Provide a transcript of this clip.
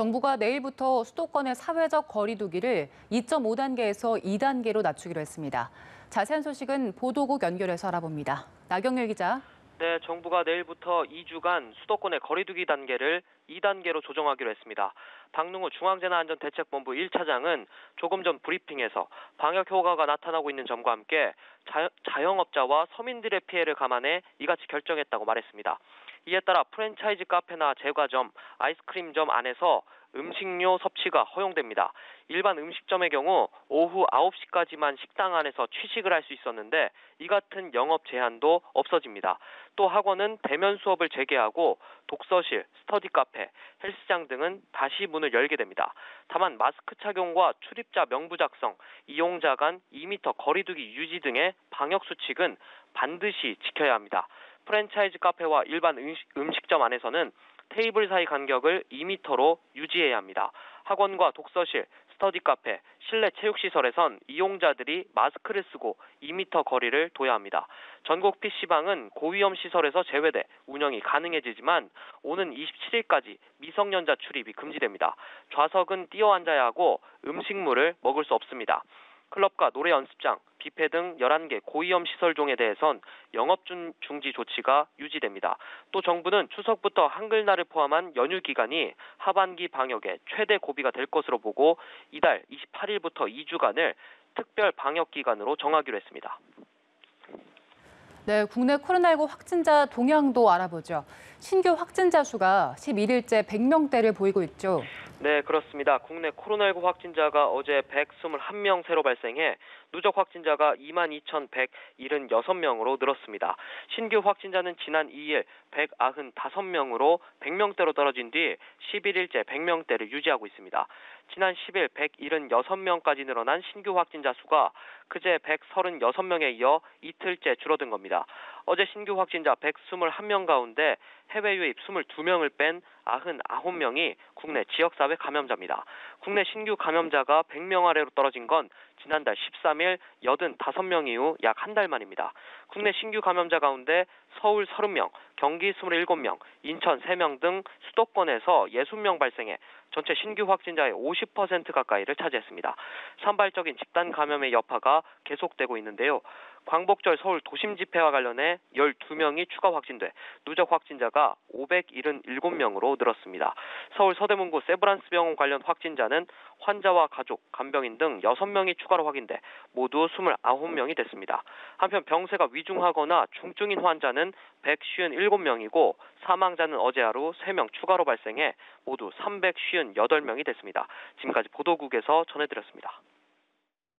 정부가 내일부터 수도권의 사회적 거리 두기를 2.5단계에서 2단계로 낮추기로 했습니다. 자세한 소식은 보도국 연결해서 알아봅니다. 나경일 기자. 네, 정부가 내일부터 2주간 수도권의 거리두기 단계를 2단계로 조정하기로 했습니다. 박능우 중앙재난안전대책본부 1차장은 조금 전 브리핑에서 방역 효과가 나타나고 있는 점과 함께 자영업자와 서민들의 피해를 감안해 이같이 결정했다고 말했습니다. 이에 따라 프랜차이즈 카페나 제과점, 아이스크림점 안에서 음식료 섭취가 허용됩니다. 일반 음식점의 경우 오후 9시까지만 식당 안에서 취식을 할 수 있었는데 이 같은 영업 제한도 없어집니다. 또 학원은 대면 수업을 재개하고 독서실, 스터디 카페, 헬스장 등은 다시 문을 열게 됩니다. 다만 마스크 착용과 출입자 명부 작성, 이용자 간 2m 거리두기 유지 등의 방역 수칙은 반드시 지켜야 합니다. 프랜차이즈 카페와 일반 음식점 안에서는 테이블 사이 간격을 2m로 유지해야 합니다. 학원과 독서실, 스터디 카페, 실내 체육시설에선 이용자들이 마스크를 쓰고 2m 거리를 둬야 합니다. 전국 PC방은 고위험 시설에서 제외돼 운영이 가능해지지만 오는 27일까지 미성년자 출입이 금지됩니다. 좌석은 뛰어 앉아야 하고 음식물을 먹을 수 없습니다. 클럽과 노래 연습장, 뷔페 등 11개 고위험 시설종에 대해선 영업 중지 조치가 유지됩니다. 또 정부는 추석부터 한글날을 포함한 연휴 기간이 하반기 방역의 최대 고비가 될 것으로 보고 이달 28일부터 2주간을 특별 방역 기간으로 정하기로 했습니다. 네, 국내 코로나19 확진자 동향도 알아보죠. 신규 확진자 수가 11일째 100명대를 보이고 있죠. 네, 그렇습니다. 국내 코로나19 확진자가 어제 121명 새로 발생해 누적 확진자가 22,176명으로 늘었습니다. 신규 확진자는 지난 2일 195명으로 100명대로 떨어진 뒤 11일째 100명대를 유지하고 있습니다. 지난 10일 176명까지 늘어난 신규 확진자 수가 그제 136명에 이어 이틀째 줄어든 겁니다. 어제 신규 확진자 121명 가운데 해외 유입 22명을 뺀 99명이 국내 지역사회 감염자입니다. 국내 신규 감염자가 100명 아래로 떨어진 건 지난달 13일 85명 이후 약 한 달 만입니다. 국내 신규 감염자 가운데 서울 30명, 경기 27명, 인천 3명 등 수도권에서 60명 발생해 전체 신규 확진자의 50% 가까이를 차지했습니다. 산발적인 집단 감염의 여파가 계속되고 있는데요. 광복절 서울 도심 집회와 관련해 12명이 추가 확진돼 누적 확진자가 577명으로 늘었습니다. 서울 서대문구 세브란스 병원 관련 확진자는 환자와 가족, 간병인 등 6명이 추가로 확인돼 모두 29명이 됐습니다. 한편 병세가 위중하거나 중증인 환자는 157명이고 사망자는 어제 하루 3명 추가로 발생해 모두 358명이 됐습니다. 지금까지 보도국에서 전해드렸습니다.